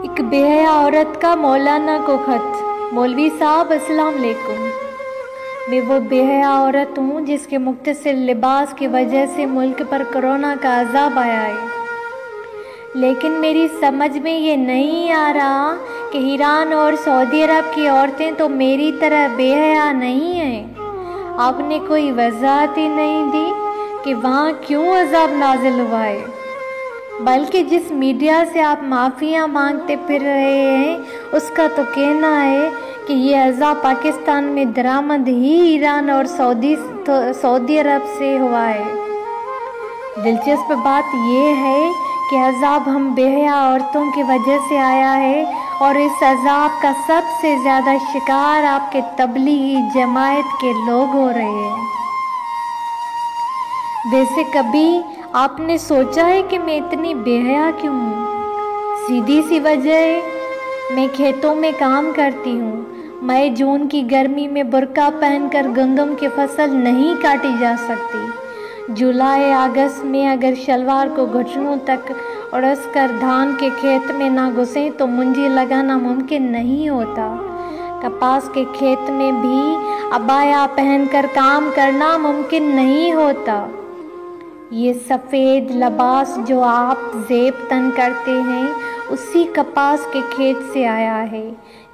ایک بے حیا عورت کا مولانا کو خط۔ مولوی صاحب السلام علیکم، میں وہ بے حیا عورت ہوں جس کے مختصر لباس کی وجہ سے ملک پر کورونا کا عذاب آیا ہے، لیکن میری سمجھ میں یہ نہیں آ رہا کہ ایران اور سعودی عرب کی عورتیں تو میری طرح بے حیا نہیں ہیں۔ آپ نے کوئی وضاحت ہی نہیں دی کہ وہاں کیوں عذاب نازل ہوا ہے، بلکہ جس میڈیا سے آپ معافیاں مانگتے پھر رہے ہیں اس کا تو کہنا ہے کہ یہ عذاب پاکستان میں درآمد ہی ایران اور سعودی عرب سے ہوا ہے۔ دلچسپ بات یہ ہے کہ عذاب ہم بے حیا عورتوں کی وجہ سے آیا ہے، اور اس عذاب کا سب سے زیادہ شکار آپ کے تبلیغی جماعت کے لوگ ہو رہے ہیں۔ ویسے کبھی آپ نے سوچا ہے کہ میں اتنی بے حیا کیوں ہوں؟ سیدھی سی وجہ ہے، میں کھیتوں میں کام کرتی ہوں۔ مئی جون کی گرمی میں برقع پہن کر گندم کی فصل نہیں کاٹی جا سکتی۔ جولائی اگست میں اگر شلوار کو گھٹنوں تک اڑس کر دھان کے کھیت میں نہ گھسیں تو منجی لگانا ممکن نہیں ہوتا۔ کپاس کے کھیت میں بھی عبایا پہن کر کام کرنا ممکن نہیں ہوتا۔ یہ سفید لباس جو آپ زیب تن کرتے ہیں اسی کپاس کے کھیت سے آیا ہے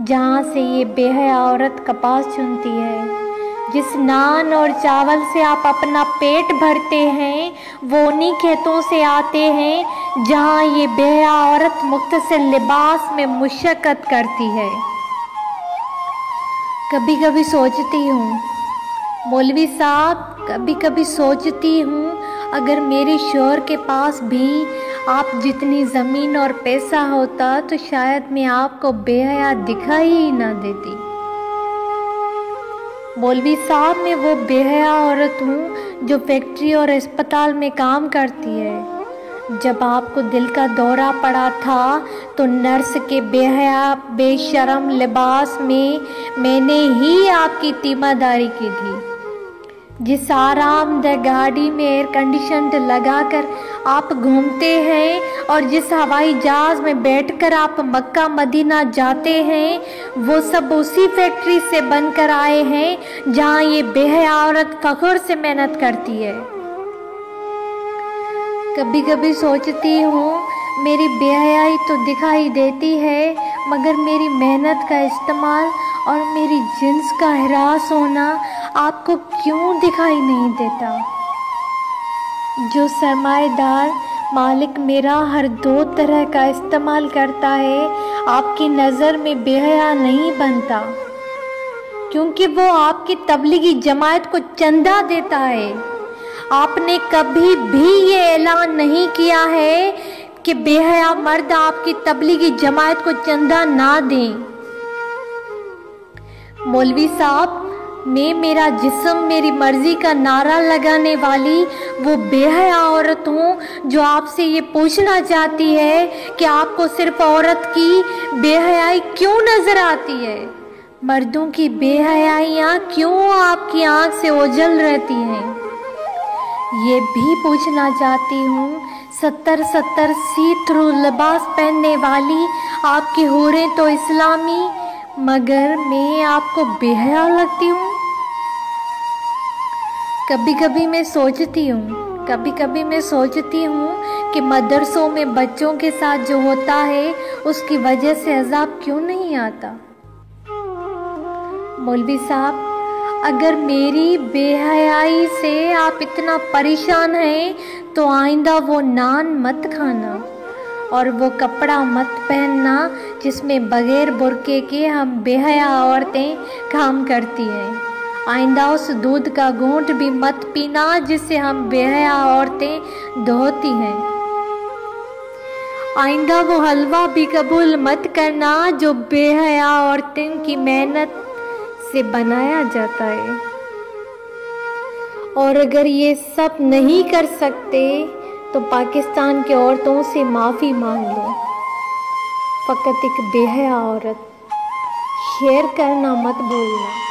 جہاں سے یہ بے حیا عورت کپاس چنتی ہے۔ جس نان اور چاول سے آپ اپنا پیٹ بھرتے ہیں وہ انہی کھیتوں سے آتے ہیں جہاں یہ بے حیا عورت مختصر لباس میں مشقت کرتی ہے۔ کبھی کبھی سوچتی ہوں مولوی صاحب، کبھی کبھی سوچتی ہوں اگر میرے شوہر کے پاس بھی آپ جتنی زمین اور پیسہ ہوتا تو شاید میں آپ کو بے حیا دکھائی ہی نہ دیتی۔ مولوی صاحب، میں وہ بے حیا عورت ہوں جو فیکٹری اور اسپتال میں کام کرتی ہے۔ جب آپ کو دل کا دورہ پڑا تھا تو نرس کے بے حیا بے شرم لباس میں نے ہی آپ کی تیمارداری کی تھی۔ جس آرام دہ گاڑی میں ایئر کنڈیشنڈ لگا کر آپ گھومتے ہیں اور جس ہوائی جہاز میں بیٹھ کر آپ مکہ مدینہ جاتے ہیں وہ سب اسی فیکٹری سے بن کر آئے ہیں جہاں یہ بے حیا عورت فخر سے محنت کرتی ہے۔ کبھی کبھی سوچتی ہوں میری بے حیائی تو دکھائی دیتی ہے مگر میری محنت کا استعمال اور میری جنس کا ہراس ہونا آپ کو کیوں دکھائی نہیں دیتا؟ جو سرمایہ دار مالک میرا ہر دو طرح کا استعمال کرتا ہے آپ کی نظر میں بے حیا نہیں بنتا، کیونکہ وہ آپ کی تبلیغی جماعت کو چندہ دیتا ہے۔ آپ نے کبھی بھی یہ اعلان نہیں کیا ہے کہ بے حیا مرد آپ کی تبلیغی جماعت کو چندہ نہ دیں۔ مولوی صاحب، میں میرا جسم میری مرضی کا نعرہ لگانے والی وہ بے حیا عورت ہوں جو آپ سے یہ پوچھنا چاہتی ہے کہ آپ کو صرف عورت کی بے حیائی کیوں نظر آتی ہے؟ مردوں کی بے حیائیاں کیوں آپ کی آنکھ سے اوجھل رہتی ہیں؟ یہ بھی پوچھنا چاہتی ہوں 70 سی تھرو لباس پہننے والی آپ کی حوریں تو اسلامی، مگر میں آپ کو بے حیا لگتی ہوں؟ کبھی کبھی میں سوچتی ہوں کہ مدرسوں میں بچوں کے ساتھ جو ہوتا ہے اس کی وجہ سے عذاب کیوں نہیں آتا؟ مولوی صاحب، اگر میری بے حیائی سے آپ اتنا پریشان ہیں تو آئندہ وہ نان مت کھانا اور وہ کپڑا مت پہننا جس میں بغیر برقعے کے ہم بے حیا عورتیں کام کرتی ہیں۔ آئندہ اس دودھ کا گھونٹ بھی مت پینا جس سے ہم بے حیا عورتیں دھوتی ہیں۔ آئندہ وہ حلوہ بھی قبول مت کرنا جو بے حیا عورتوں کی محنت سے بنایا جاتا ہے۔ اور اگر یہ سب نہیں کر سکتے تو پاکستان کی عورتوں سے معافی مانگ لو۔ فقط ایک بے حیا عورت، شیئر کرنا مت بھولنا۔